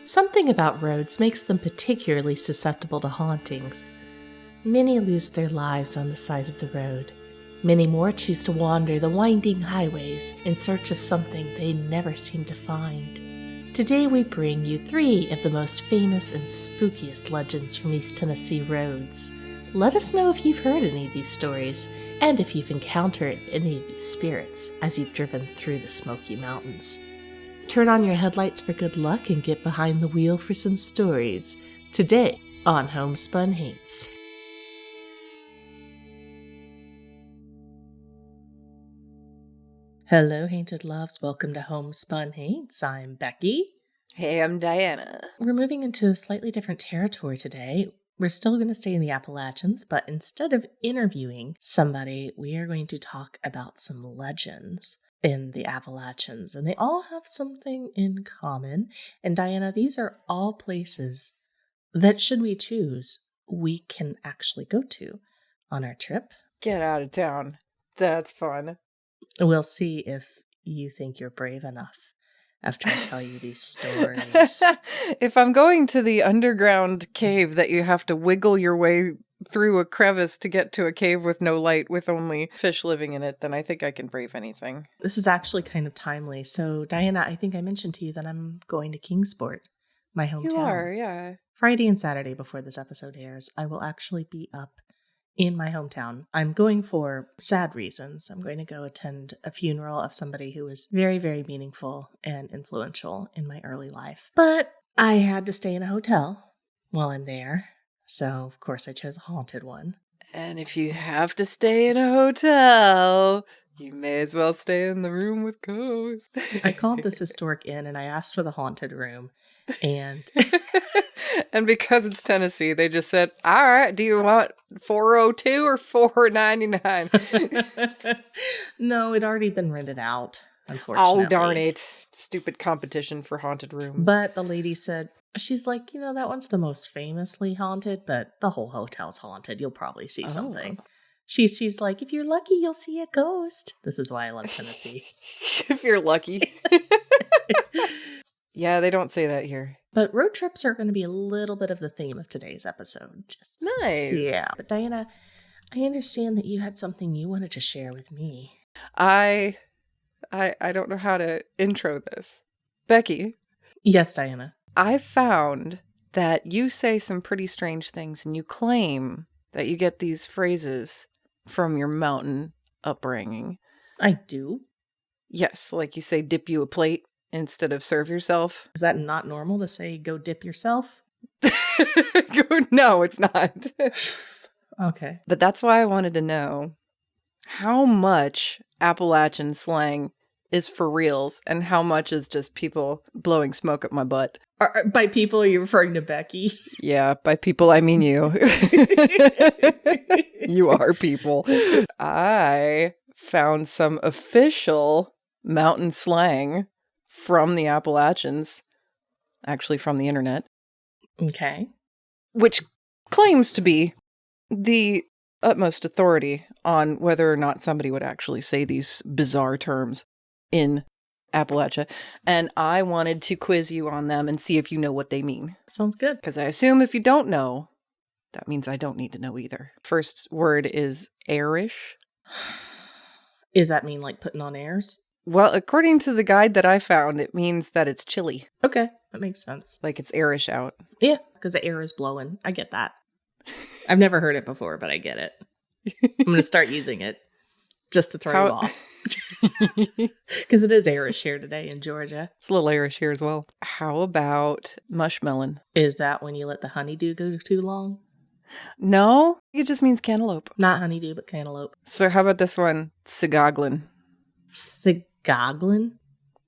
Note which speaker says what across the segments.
Speaker 1: Something about roads makes them particularly susceptible to hauntings. Many lose their lives on the side of the road. Many more choose to wander the winding highways in search of something they never seem to find. Today we bring you 3 of the most famous and spookiest legends from East Tennessee roads. Let us know if you've heard any of these stories, and if you've encountered any of these spirits as you've driven through the Smoky Mountains. Turn on your headlights for good luck and get behind the wheel for some stories. Today on Homespun Haints. Hello, Haunted Loves. Welcome to Homespun Haints. I'm Becky.
Speaker 2: Hey, I'm Diana.
Speaker 1: We're moving into slightly different territory today. We're still going to stay in the Appalachians, but instead of interviewing somebody, we are going to talk about some legends in the Appalachians, and they all have something in common. And Diana, these are all places that, should we choose, we can actually go to on our trip.
Speaker 2: Get out of town. That's fun.
Speaker 1: We'll see if you think you're brave enough after I tell you these stories.
Speaker 2: If I'm going to the underground cave that you have to wiggle your way through a crevice to get to a cave with no light, with only fish living in it, then I think I can brave anything.
Speaker 1: This is actually kind of timely. So, Diana, I think I mentioned to you that I'm going to Kingsport, my hometown.
Speaker 2: You are, yeah.
Speaker 1: Friday and Saturday before this episode airs, I will actually be up in my hometown. I'm going for sad reasons. I'm going to go attend a funeral of somebody who was very, very meaningful and influential in my early life. But I had to stay in a hotel while I'm there. So, of course, I chose a haunted one.
Speaker 2: And if you have to stay in a hotel, you may as well stay in the room with ghosts.
Speaker 1: I called this historic inn and I asked for the haunted room. And
Speaker 2: and because it's Tennessee, they just said, all right, do you want 402 or 499?
Speaker 1: No, it'd already been rented out, unfortunately.
Speaker 2: Oh, darn it. Stupid competition for haunted rooms.
Speaker 1: But the lady said, she's like, that one's the most famously haunted, but the whole hotel's haunted. You'll probably see something. She's like, if you're lucky, you'll see a ghost. This is why I love Tennessee.
Speaker 2: If you're lucky. Yeah, they don't say that here.
Speaker 1: But road trips are going to be a little bit of the theme of today's episode. Just
Speaker 2: nice.
Speaker 1: Yeah. But Diana, I understand that you had something you wanted to share with me.
Speaker 2: I don't know how to intro this. Becky.
Speaker 1: Yes, Diana.
Speaker 2: I found that you say some pretty strange things, and you claim that you get these phrases from your mountain upbringing.
Speaker 1: I do.
Speaker 2: Yes, like you say, dip you a plate instead of serve yourself.
Speaker 1: Is that not normal to say go dip yourself?
Speaker 2: No, it's not.
Speaker 1: Okay.
Speaker 2: But that's why I wanted to know how much Appalachian slang is for reals and how much is just people blowing smoke up my butt.
Speaker 1: By people, are you referring to Becky?
Speaker 2: Yeah, by people, I mean you. You are people. I found some official mountain slang from the Appalachians, actually from the internet.
Speaker 1: Okay.
Speaker 2: Which claims to be the utmost authority on whether or not somebody would actually say these bizarre terms in Appalachia. And I wanted to quiz you on them and see if you know what they mean.
Speaker 1: Sounds good.
Speaker 2: Because I assume if you don't know, that means I don't need to know either. First word is airish.
Speaker 1: Does that mean like putting on airs?
Speaker 2: Well, according to the guide that I found, it means that it's chilly.
Speaker 1: Okay, that makes sense.
Speaker 2: Like it's airish out.
Speaker 1: Yeah, because the air is blowing. I get that. I've never heard it before, but I get it. I'm going to start using it just to throw you off. Because it is airish here today in Georgia.
Speaker 2: It's a little airish here as well. How about mushmelon?
Speaker 1: Is that when you let the honeydew go too long?
Speaker 2: No, it just means cantaloupe.
Speaker 1: Not honeydew, but cantaloupe.
Speaker 2: So how about this one? Sigoglin.
Speaker 1: Sigoglin?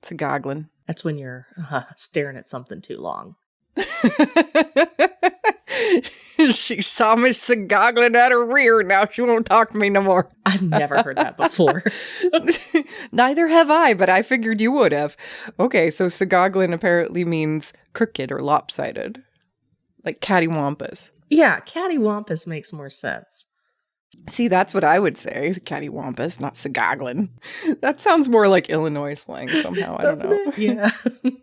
Speaker 2: Sigoglin.
Speaker 1: That's when you're staring at something too long.
Speaker 2: She saw me sigoglin at her rear. Now she won't talk to me no more.
Speaker 1: I've never heard that before.
Speaker 2: Neither have I, but I figured you would have. Okay, so sigoglin apparently means crooked or lopsided. Like cattywampus.
Speaker 1: Yeah, cattywampus makes more sense.
Speaker 2: See, that's what I would say. Cattywampus, not Sagaglin. That sounds more like Illinois slang somehow. I don't know.
Speaker 1: It? Yeah.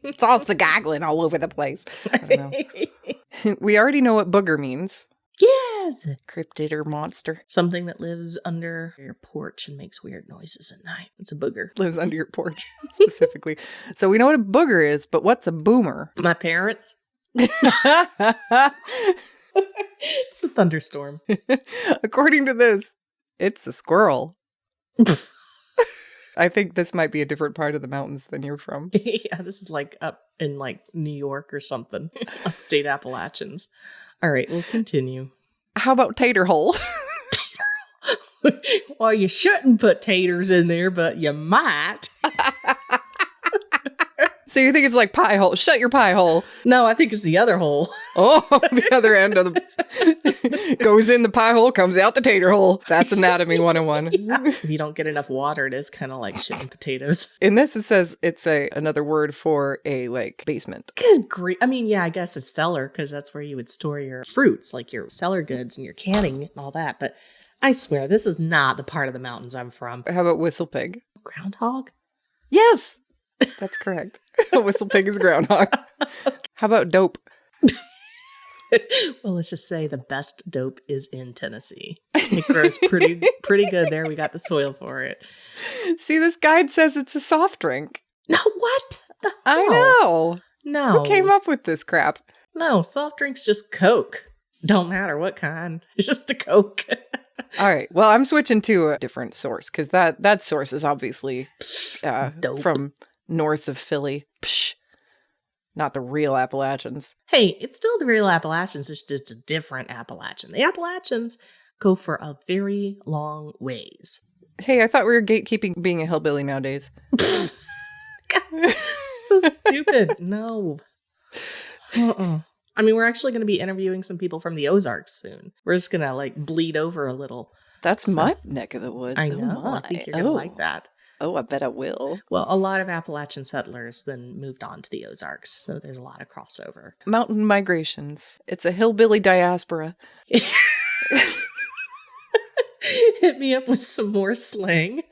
Speaker 2: It's all Sagaglin all over the place. I don't know. We already know what booger means.
Speaker 1: Yes.
Speaker 2: Cryptid or monster.
Speaker 1: Something that lives under your porch and makes weird noises at night. It's a booger.
Speaker 2: Lives under your porch, specifically. So we know what a booger is, but what's a boomer?
Speaker 1: My parents. It's a thunderstorm.
Speaker 2: According to this, it's a squirrel. I think this might be a different part of the mountains than you're from.
Speaker 1: Yeah, this is like up in like New York or something. Upstate Appalachians. All right, we'll continue.
Speaker 2: How about tater hole?
Speaker 1: Well, you shouldn't put taters in there, but you might.
Speaker 2: So you think it's like pie hole? Shut your pie hole.
Speaker 1: No, I think it's the other hole.
Speaker 2: Oh, the other end of the... goes in the pie hole, comes out the tater hole. That's anatomy 101.
Speaker 1: If you don't get enough water, it is kind of like shitting potatoes.
Speaker 2: In this, it says it's another word for a, like, basement.
Speaker 1: Good grief. I mean, yeah, I guess it's cellar, because that's where you would store your fruits, like your cellar goods and your canning and all that. But I swear, this is not the part of the mountains I'm from.
Speaker 2: How about whistle pig?
Speaker 1: Groundhog?
Speaker 2: Yes! That's correct. Whistle pig is groundhog. How about dope?
Speaker 1: Well, let's just say the best dope is in Tennessee. It grows pretty good there. We got the soil for it.
Speaker 2: See, this guide says it's a soft drink.
Speaker 1: No, what?
Speaker 2: I know.
Speaker 1: No.
Speaker 2: Who came up with this crap?
Speaker 1: No, soft drink's just Coke. Don't matter what kind. It's just a Coke.
Speaker 2: All right. Well, I'm switching to a different source because that source is obviously from north of Philly. Psh, not the real Appalachians.
Speaker 1: Hey, it's still the real Appalachians. It's just a different Appalachian. The Appalachians go for a very long ways.
Speaker 2: Hey, I thought we were gatekeeping being a hillbilly nowadays.
Speaker 1: God, so stupid. No. I mean, we're actually going to be interviewing some people from the Ozarks soon. We're just going to like bleed over a little.
Speaker 2: That's my neck of the woods.
Speaker 1: I know. I think you're going to like that.
Speaker 2: Oh, I bet I will.
Speaker 1: Well, a lot of Appalachian settlers then moved on to the Ozarks, so there's a lot of crossover.
Speaker 2: Mountain migrations. It's a hillbilly diaspora.
Speaker 1: Hit me up with some more slang.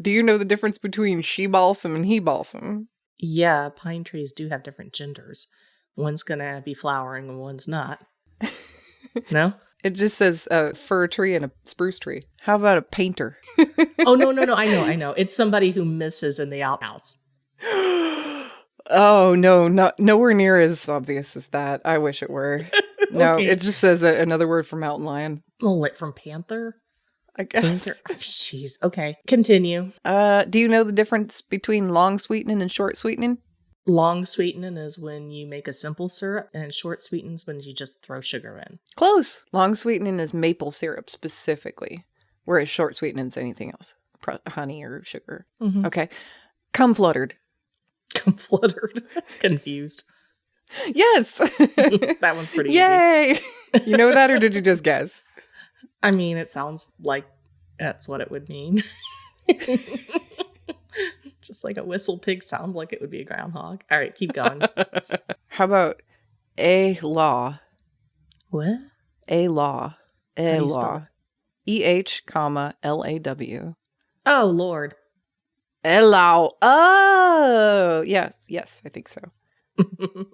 Speaker 2: Do you know the difference between she balsam and he balsam?
Speaker 1: Yeah, pine trees do have different genders. One's going to be flowering and one's not. No?
Speaker 2: It just says a fir tree and a spruce tree. How about a painter?
Speaker 1: Oh, no. I know. It's somebody who misses in the outhouse.
Speaker 2: Oh, no, nowhere near as obvious as that. I wish it were. No, okay. It just says another word for mountain lion.
Speaker 1: Oh, from panther?
Speaker 2: I guess.
Speaker 1: Panther? Oh, jeez. Okay, continue.
Speaker 2: Do you know the difference between long sweetening and short sweetening?
Speaker 1: Long sweetening is when you make a simple syrup, and short sweetening is when you just throw sugar in.
Speaker 2: Close. Long sweetening is maple syrup specifically, whereas short sweetening is anything else, honey or sugar. Mm-hmm. Okay. Come fluttered.
Speaker 1: Come fluttered. Confused.
Speaker 2: Yes.
Speaker 1: That one's pretty
Speaker 2: Yay! Easy. You know that, or did you just guess?
Speaker 1: I mean, it sounds like that's what it would mean. Just like a whistle pig sounds like it would be a groundhog. All right, keep going.
Speaker 2: How about a law?
Speaker 1: What?
Speaker 2: A law. A law. E-H, L-A-W.
Speaker 1: Oh, Lord.
Speaker 2: Elaw. Oh, yes, I think so.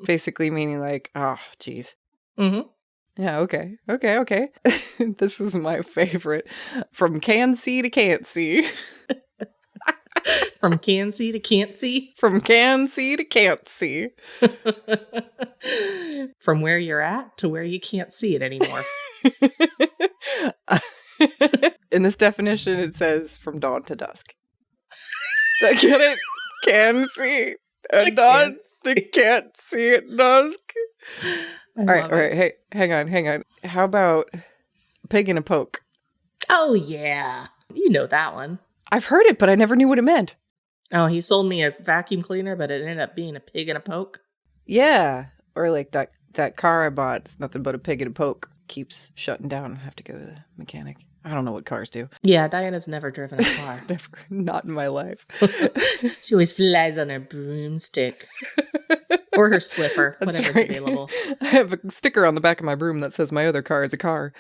Speaker 2: Basically meaning like, oh, geez.
Speaker 1: Mm-hmm.
Speaker 2: Yeah, okay. This is my favorite. From can see to can't see.
Speaker 1: From can see to can't see?
Speaker 2: From can see to can't see.
Speaker 1: From where you're at to where you can't see it anymore.
Speaker 2: In this definition, it says from dawn to dusk. I get it? Can see at dawn to can't see at dusk. All right. Hey, hang on. How about pig in a poke?
Speaker 1: Oh, yeah. You know that one.
Speaker 2: I've heard it, but I never knew what it meant.
Speaker 1: Oh, he sold me a vacuum cleaner, but it ended up being a pig in a poke?
Speaker 2: Yeah. Or like that car I bought, it's nothing but a pig in a poke. Keeps shutting down. I have to go to the mechanic. I don't know what cars do.
Speaker 1: Yeah, Diana's never driven a car.
Speaker 2: Never. Not in my life.
Speaker 1: She always flies on her broomstick. Or her Swiffer, whatever's available.
Speaker 2: I have a sticker on the back of my broom that says my other car is a car.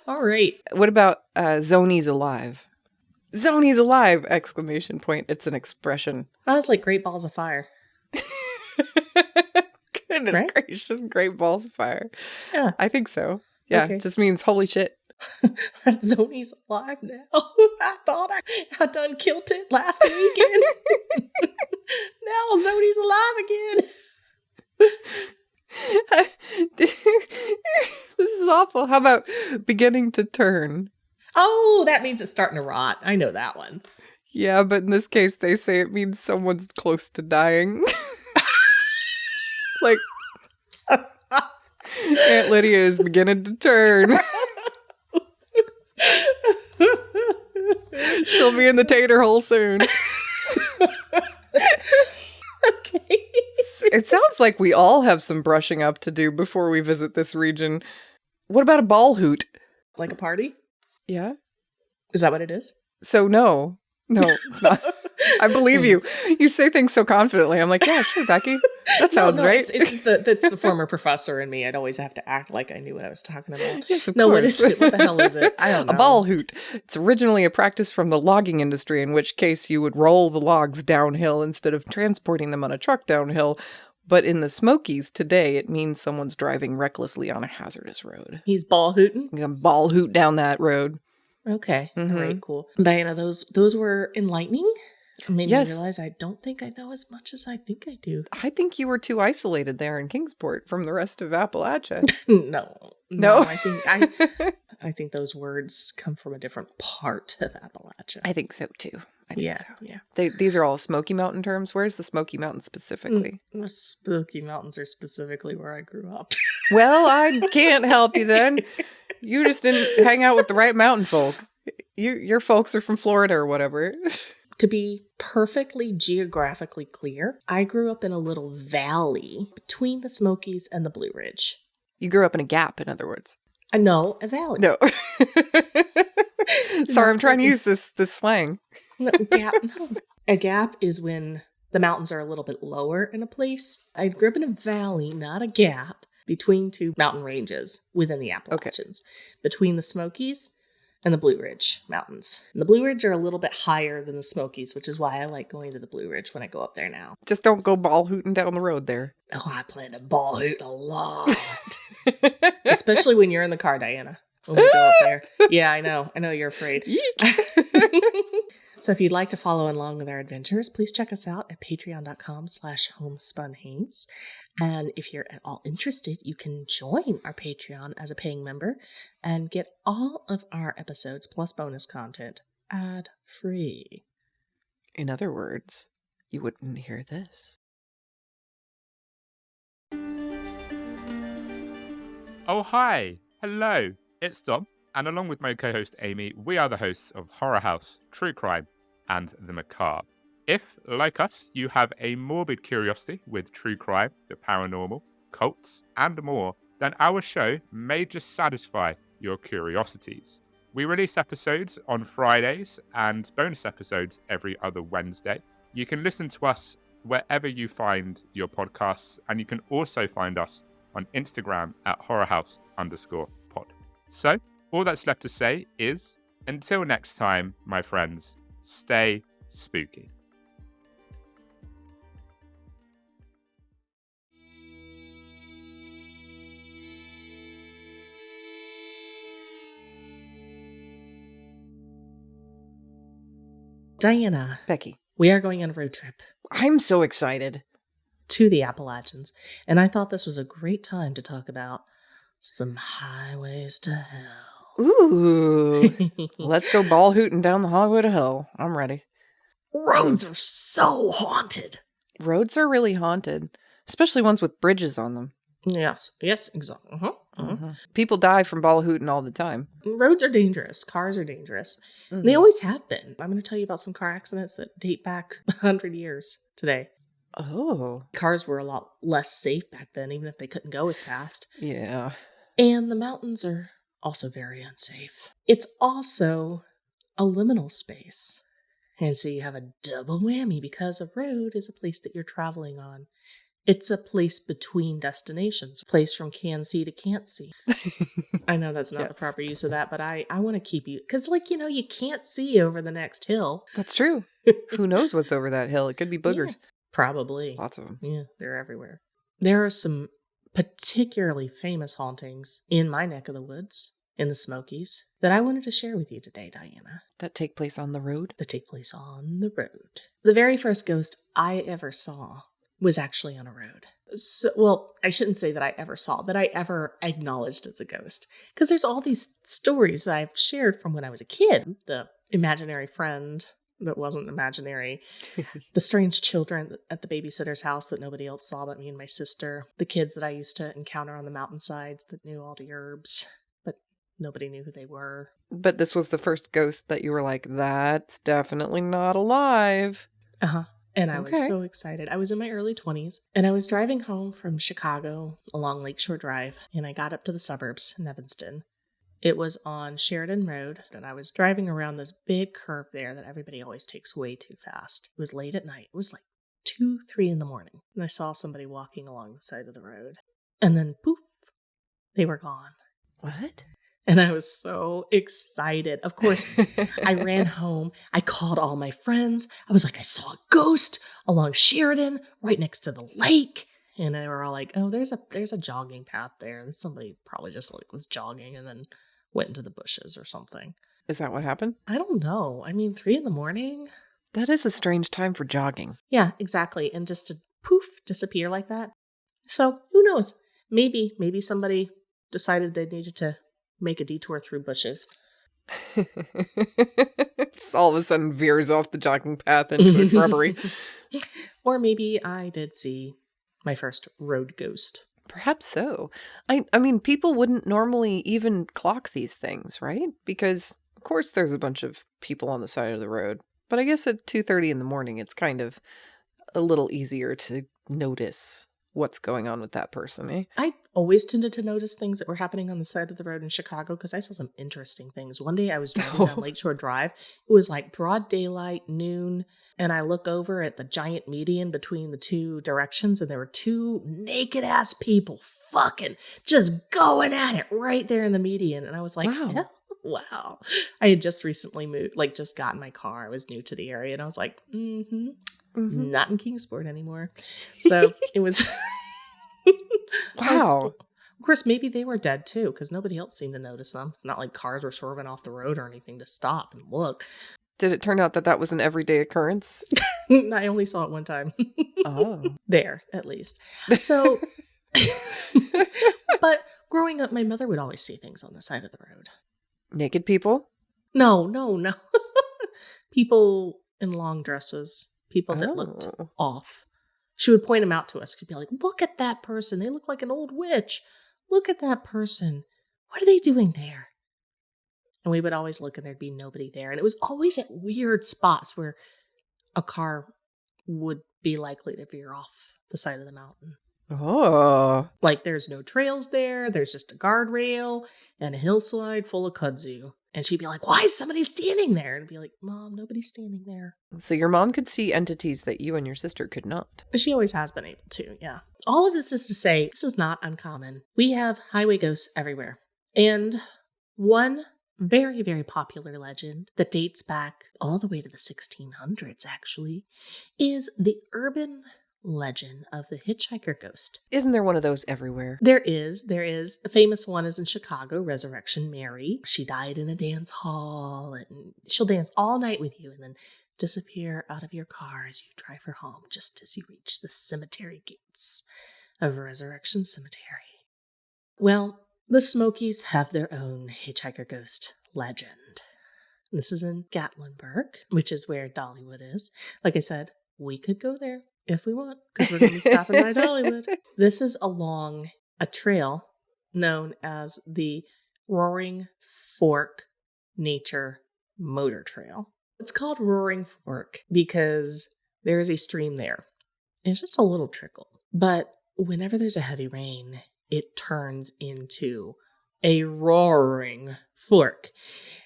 Speaker 1: All right.
Speaker 2: What about Zoni's alive? Zoni's alive! Exclamation point. It's an expression.
Speaker 1: I was like Great Balls of Fire.
Speaker 2: Goodness
Speaker 1: Right?
Speaker 2: gracious, great balls of fire.
Speaker 1: Yeah.
Speaker 2: I think so. Yeah,
Speaker 1: Okay.
Speaker 2: it just means holy shit.
Speaker 1: Zoni's alive now. I thought I had done killed it last weekend. Now Zoni's alive again.
Speaker 2: This is awful. How about beginning to turn?
Speaker 1: Oh, that means it's starting to rot. I know that one.
Speaker 2: Yeah, but in this case, they say it means someone's close to dying. Like, Aunt Lydia is beginning to turn. She'll be in the tater hole soon.
Speaker 1: Okay.
Speaker 2: It sounds like we all have some brushing up to do before we visit this region. What about a ball hoot?
Speaker 1: Like a party?
Speaker 2: Yeah.
Speaker 1: Is that what it is?
Speaker 2: So no, it's not. I believe you. You say things so confidently. I'm like, yeah, sure, Becky. That sounds right.
Speaker 1: It's the former professor in me. I'd always have to act like I knew what I was talking about.
Speaker 2: Yes, of
Speaker 1: No,
Speaker 2: course.
Speaker 1: what is it? What the hell is it? I don't know.
Speaker 2: A ball hoot. It's originally a practice from the logging industry, in which case you would roll the logs downhill instead of transporting them on a truck downhill. But in the Smokies today, it means someone's driving recklessly on a hazardous road.
Speaker 1: He's ball hooting?
Speaker 2: You can ball hoot down that road.
Speaker 1: Okay.
Speaker 2: Mhm.
Speaker 1: All right, cool. Diana, those were enlightening. It made
Speaker 2: Yes.
Speaker 1: me realize I don't think I know as much as I think I do.
Speaker 2: I think you were too isolated there in Kingsport from the rest of Appalachia.
Speaker 1: No. I think those words come from a different part of Appalachia.
Speaker 2: I think so too. I think so.
Speaker 1: Yeah.
Speaker 2: These are all Smoky Mountain terms. Where's the Smoky Mountains specifically?
Speaker 1: The Smoky Mountains are specifically where I grew up.
Speaker 2: Well, I can't help you then. You just didn't hang out with the right mountain folk. Your folks are from Florida or whatever.
Speaker 1: To be perfectly geographically clear, I grew up in a little valley between the Smokies and the Blue Ridge.
Speaker 2: You grew up in a gap, in other words.
Speaker 1: No, a valley.
Speaker 2: No. Sorry, I'm trying to use this slang.
Speaker 1: No. A gap is when the mountains are a little bit lower in a place. I grew up in a valley, not a gap, between two mountain ranges within the Appalachians. Between the Smokies and the Blue Ridge Mountains. And the Blue Ridge are a little bit higher than the Smokies, which is why I like going to the Blue Ridge when I go up there now.
Speaker 2: Just don't go ball hooting down the road there.
Speaker 1: Oh, I plan to ball hoot a lot. Especially when you're in the car, Diana. When we go up there. Yeah, I know you're afraid. So if you'd like to follow along with our adventures, please check us out at patreon.com/homespunhaints. And if you're at all interested, you can join our Patreon as a paying member and get all of our episodes plus bonus content ad-free.
Speaker 2: In other words, you wouldn't hear this.
Speaker 3: Oh, hi. Hello. It's Dom. And along with my co-host Amy, we are the hosts of Horror House, True Crime, and The Macabre. If, like us, you have a morbid curiosity with true crime, the paranormal, cults, and more, then our show may just satisfy your curiosities. We release episodes on Fridays and bonus episodes every other Wednesday. You can listen to us wherever you find your podcasts, and you can also find us on Instagram at horrorhouse_pod. So, all that's left to say is, until next time, my friends, stay spooky.
Speaker 1: Diana,
Speaker 2: Becky,
Speaker 1: we are going on a road trip
Speaker 2: I'm so excited.
Speaker 1: to the Appalachians, and I thought this was a great time to talk about some highways to hell.
Speaker 2: Ooh. Let's go ball hooting down the highway to hell. I'm ready.
Speaker 1: Roads are so haunted.
Speaker 2: Roads are really haunted, especially ones with bridges on them.
Speaker 1: Yes, exactly.
Speaker 2: People die from ball hooting all the time.
Speaker 1: Roads are dangerous. Cars are dangerous.
Speaker 2: Mhm.
Speaker 1: They always have been. I'm going to tell you about some car accidents that date back 100 years today.
Speaker 2: Oh,
Speaker 1: Cars were a lot less safe back then, even if they couldn't go as fast.
Speaker 2: yeah.
Speaker 1: And the mountains are also very unsafe. It's also a liminal space. And so you have a double whammy because a road is a place that you're traveling on. It's a place between destinations, place from can see to can't see. I know that's not the
Speaker 2: Yes.
Speaker 1: proper use of that, but I want to keep you, because you can't see over the next hill.
Speaker 2: That's true. Who knows what's over that hill? It could be boogers.
Speaker 1: Yeah, probably.
Speaker 2: Lots of them.
Speaker 1: Yeah, they're everywhere. There are some particularly famous hauntings in my neck of the woods, in the Smokies, that I wanted to share with you today, Diana.
Speaker 2: That take place on the road?
Speaker 1: That take place on the road. The very first ghost I ever saw was actually on a road. So, well, I shouldn't say that I ever saw, that I ever acknowledged as a ghost. Because there's all these stories I've shared from when I was a kid. The imaginary friend that wasn't imaginary. The strange children at the babysitter's house that nobody else saw but me and my sister. The kids that I used to encounter on the mountainsides that knew all the herbs, but nobody knew who they were.
Speaker 2: But this was the first ghost that you were like, that's definitely not alive.
Speaker 1: Uh-huh. And I
Speaker 2: Okay.
Speaker 1: was so excited. I was in my early 20s, and I was driving home from Chicago along Lakeshore Drive, and I got up to the suburbs in Evanston. It was on Sheridan Road, and I was driving around this big curve there that everybody always takes way too fast. It was late at night. It was like 2, 3 in the morning, and I saw somebody walking along the side of the road. And then, poof, they were gone.
Speaker 2: What?
Speaker 1: And I was so excited. Of course, I ran home. I called all my friends. I was like, I saw a ghost along Sheridan right next to the lake. And they were all like, oh, there's a jogging path there. And somebody probably just was jogging and then went into the bushes or something.
Speaker 2: Is that what happened?
Speaker 1: I don't know. I mean, 3 in the morning.
Speaker 2: That is a strange time for jogging.
Speaker 1: Yeah, exactly. And just to poof, disappear like that. So who knows? Maybe somebody decided they needed to make a detour through bushes.
Speaker 2: It's all of a sudden veers off the jogging path into a shrubbery.
Speaker 1: Or maybe I did see my first road ghost.
Speaker 2: Perhaps so. I mean, people wouldn't normally even clock these things, right? Because, of course, there's a bunch of people on the side of the road. But I guess at 2:30 in the morning, it's kind of a little easier to notice what's going on with that person, eh?
Speaker 1: I always tended to notice things that were happening on the side of the road in Chicago because I saw some interesting things. One day I was driving down Lakeshore Drive. It was like broad daylight, noon, and I look over at the giant median between the two directions, and there were 2 naked-ass people fucking just going at it right there in the median. And I was like,
Speaker 2: Wow.
Speaker 1: wow. I had just recently moved, just got in my car. I was new to the area, and I was like, not in Kingsport anymore. So it was...
Speaker 2: Wow.
Speaker 1: Of course, maybe they were dead too, because nobody else seemed to notice them. It's not like cars were swerving off the road or anything to stop and look.
Speaker 2: Did it turn out that that was an everyday occurrence?
Speaker 1: I only saw it one time.
Speaker 2: Oh.
Speaker 1: There, at least. So, but growing up, my mother would always see things on the side of the road.
Speaker 2: Naked people?
Speaker 1: No. People in long dresses. People that looked
Speaker 2: Oh.
Speaker 1: off. She would point them out to us. She'd be like, look at that person. They look like an old witch. Look at that person. What are they doing there? And we would always look and there'd be nobody there. And it was always at weird spots where a car would be likely to veer off the side of the mountain.
Speaker 2: Oh.
Speaker 1: Like there's no trails there. There's just a guardrail and a hillside full of kudzu. And she'd be like, why is somebody standing there? And I'd be like, Mom, nobody's standing there.
Speaker 2: So your mom could see entities that you and your sister could not.
Speaker 1: She always has been able to, yeah. All of this is to say, this is not uncommon. We have highway ghosts everywhere. And one very, very popular legend that dates back all the way to the 1600s, actually, is the urban legend of the hitchhiker ghost.
Speaker 2: Isn't there one of those everywhere?
Speaker 1: There is. The famous one is in Chicago, Resurrection Mary. She died in a dance hall, and she'll dance all night with you and then disappear out of your car as you drive her home, just as you reach the cemetery gates of Resurrection Cemetery. Well, the Smokies have their own hitchhiker ghost legend. This is in Gatlinburg, which is where Dollywood is. Like I said, we could go there if we want, because we're going to be stopping by Dollywood. This is along a trail known as the Roaring Fork Nature Motor Trail. It's called Roaring Fork because there is a stream there. It's just a little trickle. But whenever there's a heavy rain, it turns into a roaring fork.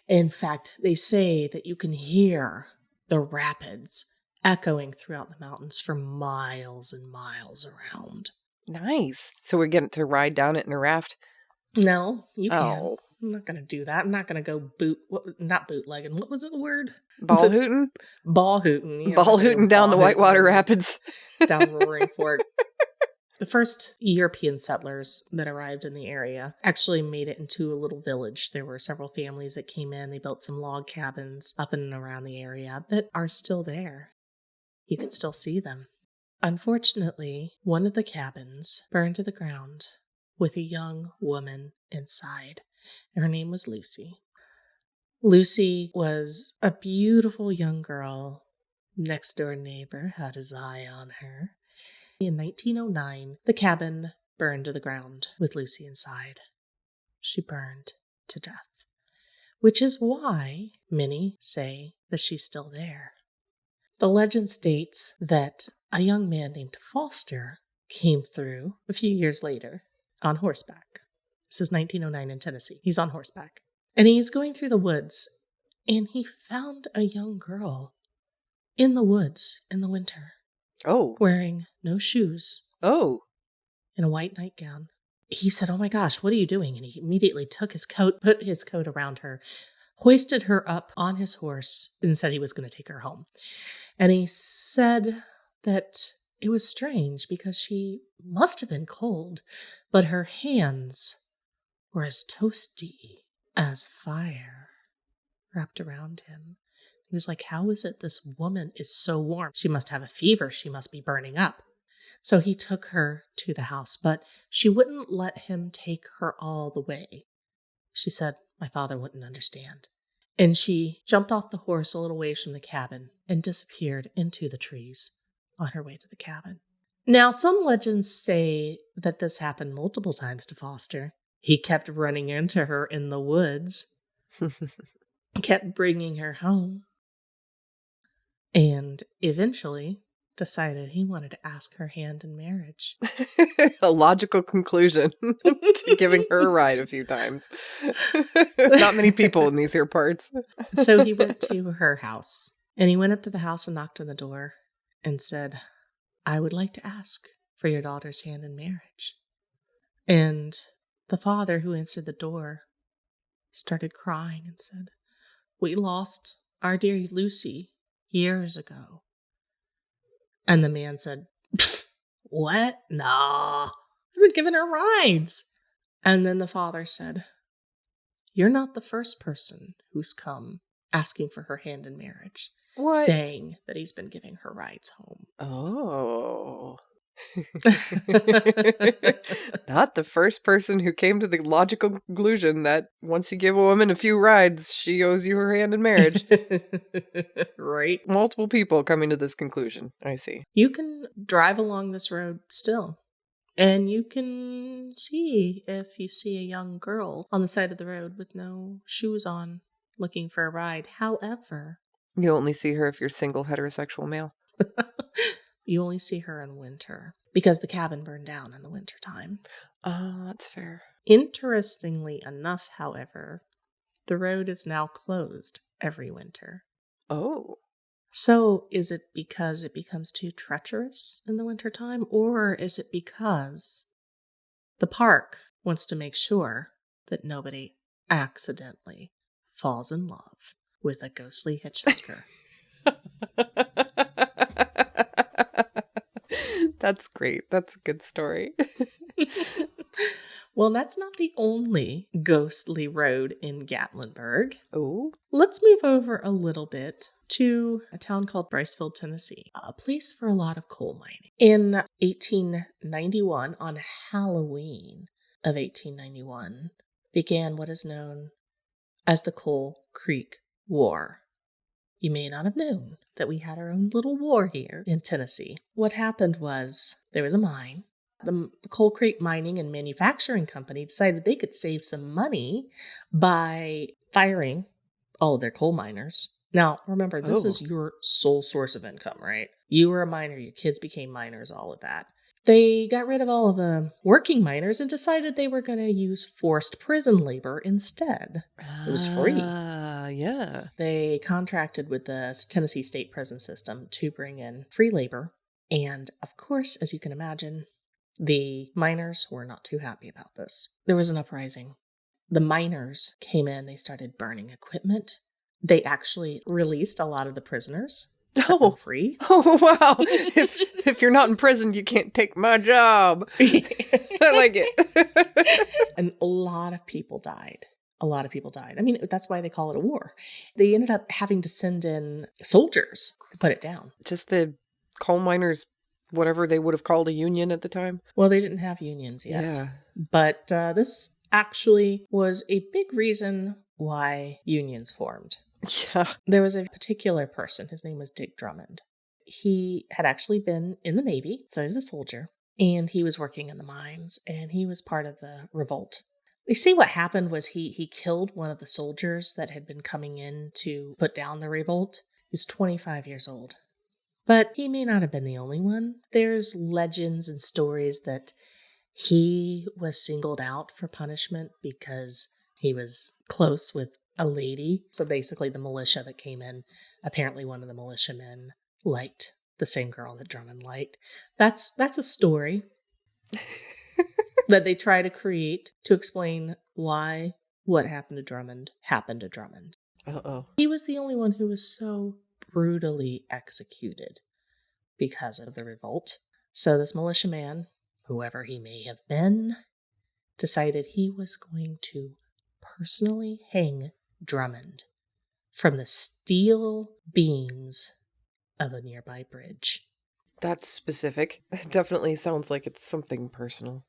Speaker 1: In fact, they say that you can hear the rapids echoing throughout the mountains for miles and miles around.
Speaker 2: Nice. So we're getting to ride down it in a raft?
Speaker 1: No, you can.
Speaker 2: Oh.
Speaker 1: I'm not going to do that. I'm not going to go not bootlegging. What was it the word?
Speaker 2: Ball hooting?
Speaker 1: Ball hooting. Yeah,
Speaker 2: ball hooting down the Whitewater Rapids.
Speaker 1: Down Roaring Fork. The first European settlers that arrived in the area actually made it into a little village. There were several families that came in. They built some log cabins up in and around the area that are still there. You can still see them. Unfortunately, one of the cabins burned to the ground with a young woman inside. Her name was Lucy. Lucy was a beautiful young girl. Next door neighbor had his eye on her. In 1909, the cabin burned to the ground with Lucy inside. She burned to death, which is why many say that she's still there. The legend states that a young man named Foster came through a few years later on horseback. This is 1909 in Tennessee. He's on horseback. And he's going through the woods, and he found a young girl in the woods in the winter.
Speaker 2: Oh.
Speaker 1: Wearing no shoes.
Speaker 2: Oh.
Speaker 1: In a white nightgown. He said, "Oh my gosh, what are you doing?" And he immediately took his coat, put his coat around her, hoisted her up on his horse, and said he was going to take her home. And he said that it was strange because she must have been cold, but her hands were as toasty as fire wrapped around him. He was like, how is it this woman is so warm? She must have a fever. She must be burning up. So he took her to the house, but she wouldn't let him take her all the way. She said, my father wouldn't understand. And she jumped off the horse a little ways from the cabin and disappeared into the trees on her way to the cabin. Now, some legends say that this happened multiple times to Foster. He kept running into her in the woods, kept bringing her home, and eventually decided he wanted to ask her hand in marriage.
Speaker 2: A logical conclusion to giving her a ride a few times. Not many people in these here parts.
Speaker 1: So he went to her house, and he went up to the house and knocked on the door and said, I would like to ask for your daughter's hand in marriage. And the father who answered the door started crying and said, we lost our dear Lucy years ago. And the man said, what? Nah, I've been giving her rides. And then the father said, you're not the first person who's come asking for her hand in marriage.
Speaker 2: What?
Speaker 1: Saying that he's been giving her rides home.
Speaker 2: Oh. Not the first person who came to the logical conclusion that once you give a woman a few rides, she owes you her hand in marriage.
Speaker 1: Right?
Speaker 2: Multiple people coming to this conclusion. I see.
Speaker 1: You can drive along this road still, and you can see if you see a young girl on the side of the road with no shoes on looking for a ride. However,
Speaker 2: you only see her if you're single heterosexual male.
Speaker 1: You only see her in winter because the cabin burned down in the winter time.
Speaker 2: Oh, that's fair.
Speaker 1: Interestingly enough, however, the road is now closed every winter.
Speaker 2: Oh.
Speaker 1: So is it because it becomes too treacherous in the wintertime, or is it because the park wants to make sure that nobody accidentally falls in love with a ghostly hitchhiker?
Speaker 2: That's great. That's a good story.
Speaker 1: Well, that's not the only ghostly road in Gatlinburg.
Speaker 2: Oh.
Speaker 1: Let's move over a little bit to a town called Briceville, Tennessee, a place for a lot of coal mining. In 1891, on Halloween of 1891, began what is known as the Coal Creek War. You may not have known that we had our own little war here in Tennessee. What happened was there was a mine. The Coal Creek Mining and Manufacturing Company decided they could save some money by firing all of their coal miners. Now, remember, this is your sole source of income, right? You were a miner, your kids became miners, all of that. They got rid of all of the working miners and decided they were going to use forced prison labor instead. It was free.
Speaker 2: Yeah.
Speaker 1: They contracted with the Tennessee state prison system to bring in free labor. And of course, as you can imagine, the miners were not too happy about this. There was an uprising. The miners came in, they started burning equipment. They actually released a lot of the prisoners. Set them free.
Speaker 2: Oh, wow. If you're not in prison, you can't take my job. I like it.
Speaker 1: And a lot of people died. A lot of people died. I mean, that's why they call it a war. They ended up having to send in soldiers to put it down.
Speaker 2: Just the coal miners, whatever they would have called a union at the time.
Speaker 1: Well, they didn't have unions yet.
Speaker 2: Yeah.
Speaker 1: But this actually was a big reason why unions formed.
Speaker 2: Yeah.
Speaker 1: There was a particular person, his name was Dick Drummond. He had actually been in the Navy, so he was a soldier, and he was working in the mines, and he was part of the revolt. You see, what happened was he killed one of the soldiers that had been coming in to put down the revolt. He was 25 years old. But he may not have been the only one. There's legends and stories that he was singled out for punishment because he was close with a lady. So basically the militia that came in, apparently one of the militiamen liked the same girl that Drummond liked. That's a story that they try to create to explain why what happened to Drummond happened to Drummond.
Speaker 2: Uh-oh.
Speaker 1: He was the only one who was so brutally executed because of the revolt. So this militiaman, whoever he may have been, decided he was going to personally hang Drummond from the steel beams of a nearby bridge.
Speaker 2: That's specific. It definitely sounds like it's something personal.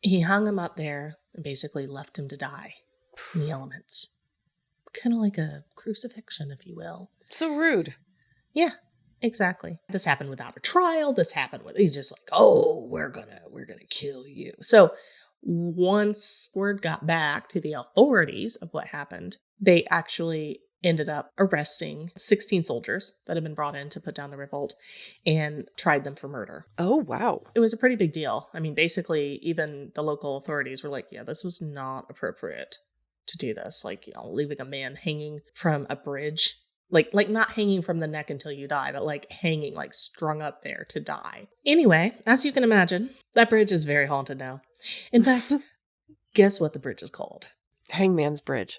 Speaker 1: He hung him up there and basically left him to die in the elements. Kind of like a crucifixion, if you will.
Speaker 2: So rude.
Speaker 1: Yeah, exactly. This happened without a trial. This happened with, he's just like, oh, we're gonna kill you. So once word got back to the authorities of what happened, they actually ended up arresting 16 soldiers that had been brought in to put down the revolt and tried them for murder.
Speaker 2: Oh, wow.
Speaker 1: It was a pretty big deal. I mean, basically, even the local authorities were like, yeah, this was not appropriate to do this. Like, leaving a man hanging from a bridge. Like not hanging from the neck until you die, but like hanging, like strung up there to die. Anyway, as you can imagine, that bridge is very haunted now. In fact, guess what the bridge is called?
Speaker 2: Hangman's Bridge.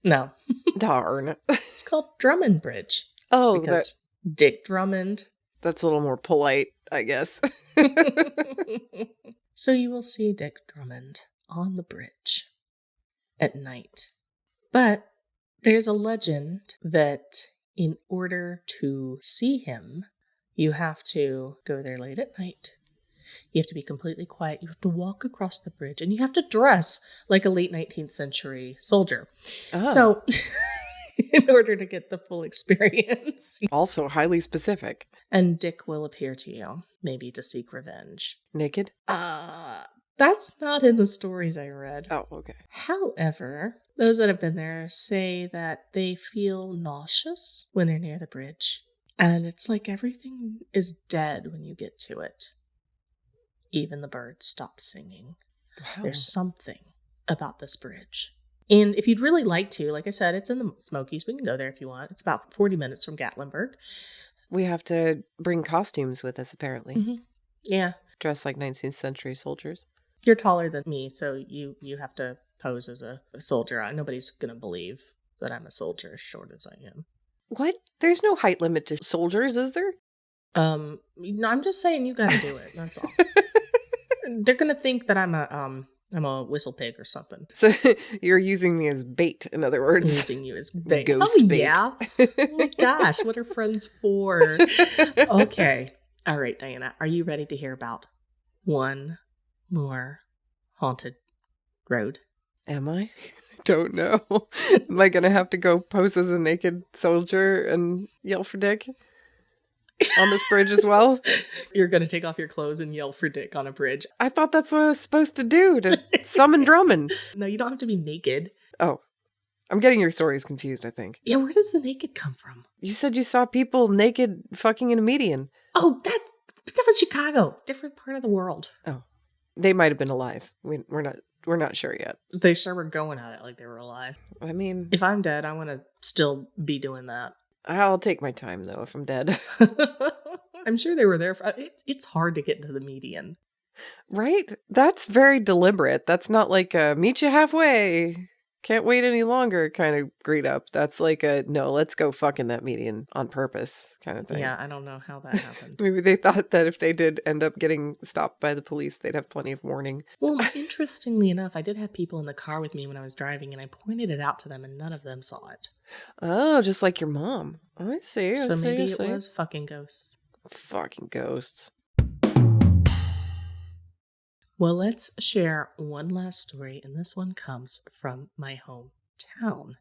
Speaker 1: No.
Speaker 2: Darn.
Speaker 1: It's called Drummond Bridge.
Speaker 2: Oh,
Speaker 1: because Dick Drummond.
Speaker 2: That's a little more polite, I guess.
Speaker 1: So you will see Dick Drummond on the bridge at night. But there's a legend that in order to see him, you have to go there late at night. You have to be completely quiet. You have to walk across the bridge, and you have to dress like a late 19th century soldier.
Speaker 2: Oh.
Speaker 1: So in order to get the full experience.
Speaker 2: Also highly specific.
Speaker 1: And Dick will appear to you, maybe to seek revenge.
Speaker 2: Naked?
Speaker 1: That's not in the stories I read.
Speaker 2: Oh, okay.
Speaker 1: However, those that have been there say that they feel nauseous when they're near the bridge. And it's like everything is dead when you get to it. Even the birds stop singing.
Speaker 2: Wow.
Speaker 1: There's something about this bridge. And if you'd really like to, like I said, it's in the Smokies. We can go there if you want. It's about 40 minutes from Gatlinburg.
Speaker 2: We have to bring costumes with us, apparently.
Speaker 1: Mm-hmm. Yeah.
Speaker 2: Dress like 19th century soldiers.
Speaker 1: You're taller than me, so you have to pose as a soldier. Nobody's going to believe that I'm a soldier as short as I am.
Speaker 2: What? There's no height limit to soldiers, is there?
Speaker 1: No, I'm just saying you got to do it. That's all. They're going to think that I'm a whistle pig or something.
Speaker 2: So you're using me as bait, in other words.
Speaker 1: I'm using you as bait.
Speaker 2: Ghost bait.
Speaker 1: Yeah. Oh my gosh, what are friends for? Okay. All right, Diana, are you ready to hear about one more haunted road?
Speaker 2: Am I? Don't know. Am I going to have to go pose as a naked soldier and yell for Dick on this bridge as well?
Speaker 1: You're going to take off your clothes and yell for Dick on a bridge.
Speaker 2: I thought that's what I was supposed to do, to summon Drummond.
Speaker 1: No, you don't have to be naked.
Speaker 2: Oh, I'm getting your stories confused, I think.
Speaker 1: Yeah, where does the naked come from?
Speaker 2: You said you saw people naked fucking in a median.
Speaker 1: Oh, But that was Chicago, different part of the world.
Speaker 2: Oh, they might have been alive. We're not sure yet.
Speaker 1: They sure were going at it like they were alive.
Speaker 2: I mean,
Speaker 1: If I'm dead, I want to still be doing that.
Speaker 2: I'll take my time though if I'm dead.
Speaker 1: I'm sure they were there. It's hard to get to the median.
Speaker 2: Right? That's very deliberate. That's not like a meet you halfway, can't wait any longer kind of greet up. That's like a no, let's go fuck in that median on purpose kind of thing.
Speaker 1: Yeah, I don't know how that happened.
Speaker 2: Maybe they thought that if they did end up getting stopped by the police, they'd have plenty of warning.
Speaker 1: Well, interestingly enough, I did have people in the car with me when I was driving, and I pointed it out to them, and none of them saw it.
Speaker 2: Oh, just like your mom. I see.
Speaker 1: So maybe it was fucking ghosts.
Speaker 2: Fucking ghosts.
Speaker 1: Well, let's share one last story, and this one comes from my hometown.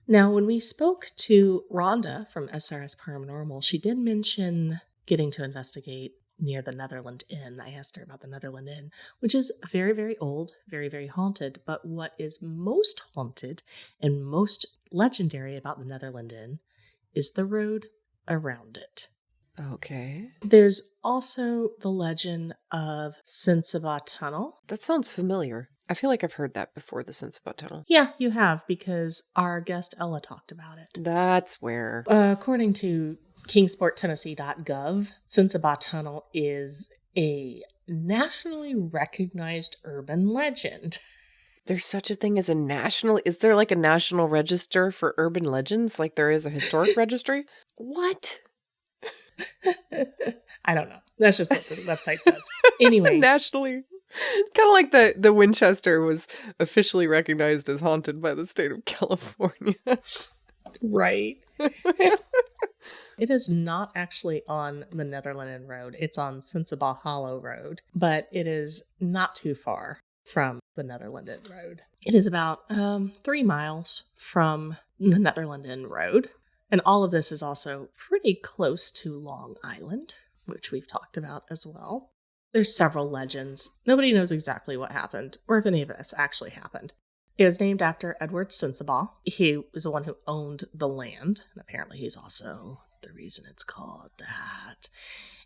Speaker 1: Now, when we spoke to Rhonda from SRS Paranormal, she did mention getting to investigate near the Netherland Inn. I asked her about the Netherland Inn, which is very, very old, very, very haunted. But what is most haunted and most legendary about the Netherland Inn is the road around it.
Speaker 2: Okay.
Speaker 1: There's also the legend of Sensabaugh Tunnel.
Speaker 2: That sounds familiar. I feel like I've heard that before, the Sensabaugh Tunnel.
Speaker 1: Yeah, you have, because our guest Ella talked about it.
Speaker 2: That's where.
Speaker 1: According to KingsportTennessee.gov, Sensabaugh Tunnel is a nationally recognized urban legend.
Speaker 2: There's such a thing as a national... Is there like a national register for urban legends like there is a historic registry? What?
Speaker 1: I don't know. That's just what the website says. Anyway.
Speaker 2: Nationally. Kind of like the Winchester was officially recognized as haunted by the state of California.
Speaker 1: Right. It is not actually on the Netherland Road. It's on Sensabaugh Hollow Road, but it is not too far from the Netherland Road. It is about 3 miles from the Netherland Road. And all of this is also pretty close to Long Island, which we've talked about as well. There's several legends. Nobody knows exactly what happened, or if any of this actually happened. It was named after Edward Sensabaugh. He was the one who owned the land, and apparently he's also the reason it's called that.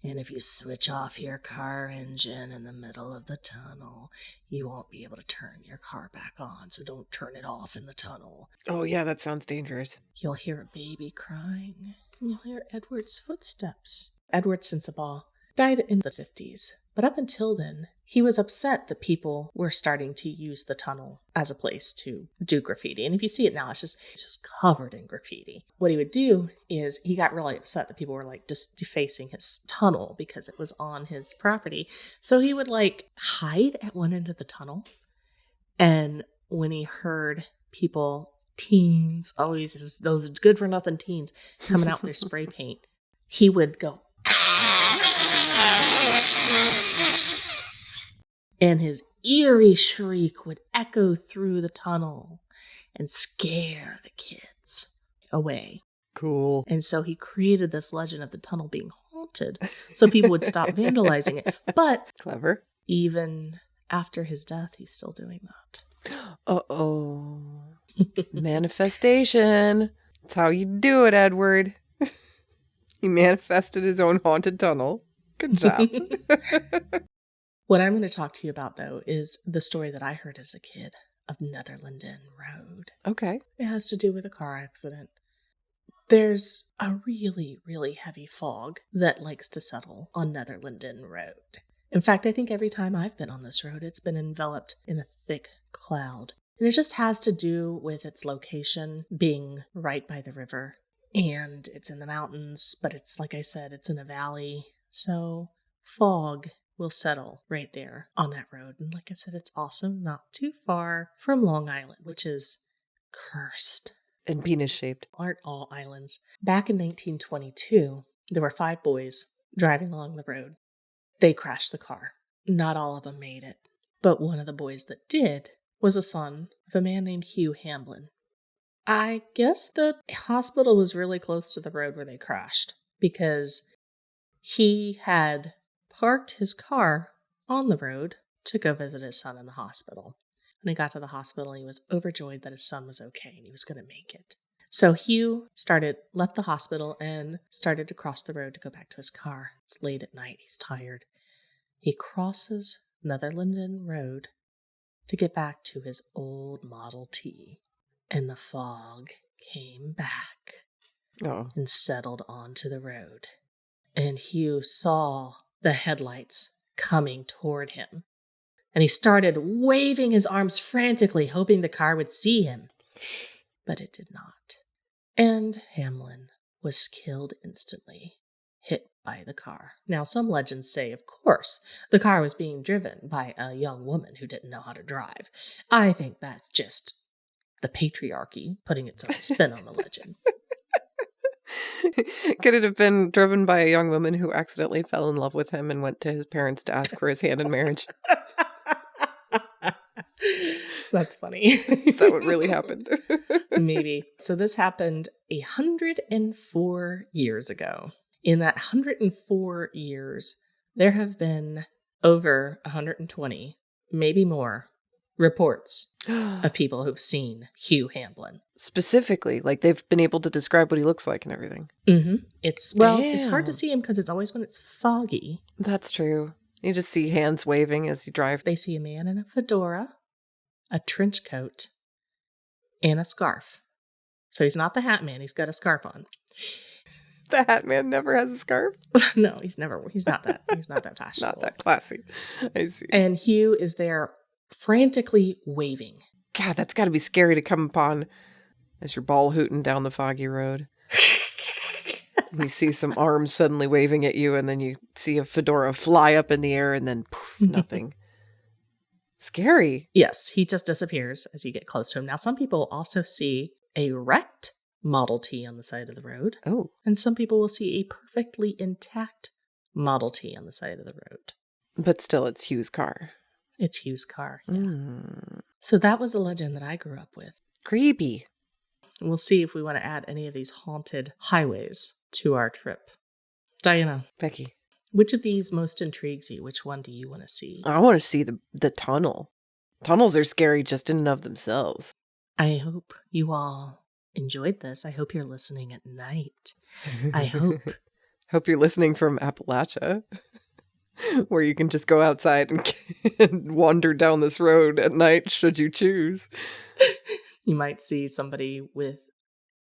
Speaker 1: And if you switch off your car engine in the middle of the tunnel, you won't be able to turn your car back on, so don't turn it off in the tunnel.
Speaker 2: Oh yeah, that sounds dangerous.
Speaker 1: You'll hear a baby crying, and you'll hear Edward's footsteps. Edward Sensabaugh died in the 50s, but up until then, he was upset that people were starting to use the tunnel as a place to do graffiti. And if you see it now, it's just covered in graffiti. What he would do is he got really upset that people were like just defacing his tunnel because it was on his property. So he would like hide at one end of the tunnel. And when he heard people, teens, always those good for nothing teens coming out with their spray paint, he would go, and his eerie shriek would echo through the tunnel and scare the kids away.
Speaker 2: Cool.
Speaker 1: And so he created this legend of the tunnel being haunted so people would stop vandalizing it. But
Speaker 2: Clever.
Speaker 1: even after his death, he's still doing that.
Speaker 2: Uh-oh. Manifestation. That's how you do it, Edward. He manifested his own haunted tunnel. Good job.
Speaker 1: What I'm going to talk to you about, though, is the story that I heard as a kid of Netherland Road.
Speaker 2: Okay.
Speaker 1: It has to do with a car accident. There's a really, really heavy fog that likes to settle on Netherland Road. In fact, I think every time I've been on this road, it's been enveloped in a thick cloud. And it just has to do with its location being right by the river. And it's in the mountains, but it's, like I said, it's in a valley. So fog will settle right there on that road. And like I said, it's also not too far from Long Island, which is cursed.
Speaker 2: And penis-shaped.
Speaker 1: Aren't all islands. Back in 1922, there were 5 boys driving along the road. They crashed the car. Not all of them made it. But one of the boys that did was a son of a man named Hugh Hamblen. I guess the hospital was really close to the road where they crashed because he had parked his car on the road to go visit his son in the hospital. When he got to the hospital, he was overjoyed that his son was okay and he was going to make it. So Hugh left the hospital and started to cross the road to go back to his car. It's late at night. He's tired. He crosses Netherland Road to get back to his old Model T. And the fog came back and settled onto the road. And Hugh saw the headlights coming toward him. And he started waving his arms frantically, hoping the car would see him. But it did not. And Hamblen was killed instantly, hit by the car. Now, some legends say, of course, the car was being driven by a young woman who didn't know how to drive. I think that's just the patriarchy putting its own spin on the legend.
Speaker 2: Could it have been driven by a young woman who accidentally fell in love with him and went to his parents to ask for his hand in marriage?
Speaker 1: That's funny.
Speaker 2: Is that what really happened?
Speaker 1: Maybe. So this happened 104 years ago. In that 104 years, there have been over 120, maybe more, reports of people who've seen Hugh Hamblen.
Speaker 2: Specifically, like they've been able to describe what he looks like and everything.
Speaker 1: Mm-hmm. It's hard to see him because it's always when it's foggy.
Speaker 2: That's true. You just see hands waving as you drive.
Speaker 1: They see a man in a fedora, a trench coat, and a scarf. So he's not the Hat Man. He's got a scarf on.
Speaker 2: The Hat Man never has a scarf?
Speaker 1: No, he's not that fashionable.
Speaker 2: Not that classy. I see.
Speaker 1: And Hugh is there frantically waving.
Speaker 2: God, that's got to be scary to come upon as you're ball hooting down the foggy road. You see some arms suddenly waving at you, and then you see a fedora fly up in the air, and then poof, nothing. Scary.
Speaker 1: Yes, he just disappears as you get close to him. Now, some people also see a wrecked Model T on the side of the road.
Speaker 2: Oh.
Speaker 1: And some people will see a perfectly intact Model T on the side of the road.
Speaker 2: But still, it's Hugh's car.
Speaker 1: It's Hugh's car, yeah. So that was the legend that I grew up with.
Speaker 2: Creepy.
Speaker 1: We'll see if we want to add any of these haunted highways to our trip. Diana.
Speaker 2: Becky.
Speaker 1: Which of these most intrigues you? Which one do you want to see?
Speaker 2: I want to see the tunnel. Tunnels are scary just in and of themselves.
Speaker 1: I hope you all enjoyed this. I hope you're listening at night. I hope.
Speaker 2: Hope you're listening from Appalachia, where you can just go outside and wander down this road at night should you choose.
Speaker 1: You might see somebody with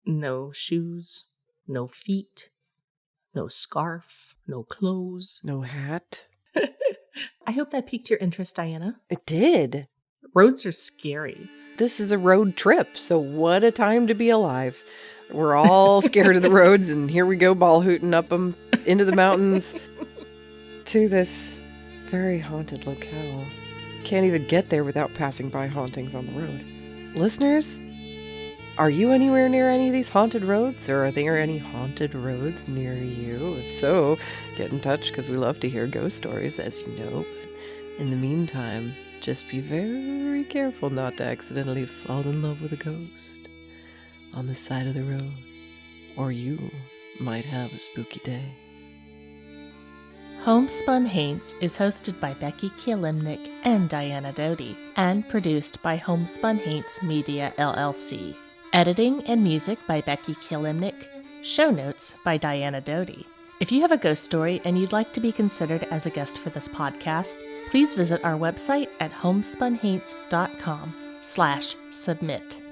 Speaker 1: no shoes, no feet, no scarf, no clothes.
Speaker 2: No hat.
Speaker 1: I hope that piqued your interest, Diana.
Speaker 2: It did.
Speaker 1: Roads are scary.
Speaker 2: This is a road trip, so what a time to be alive. We're all scared of the roads, and here we go ball hooting up them into the mountains to this very haunted locale. Can't even get there without passing by hauntings on the road. Listeners, are you anywhere near any of these haunted roads, or are there any haunted roads near you? If so, get in touch because we love to hear ghost stories, as you know. But in the meantime, just be very careful not to accidentally fall in love with a ghost on the side of the road, or you might have a spooky day.
Speaker 1: Homespun Haints is hosted by Becky Kielimnik and Diana Doty, and produced by Homespun Haints Media LLC. Editing and music by Becky Kielimnik. Show notes by Diana Doty. If you have a ghost story and you'd like to be considered as a guest for this podcast, please visit our website at homespunhaints.com/submit.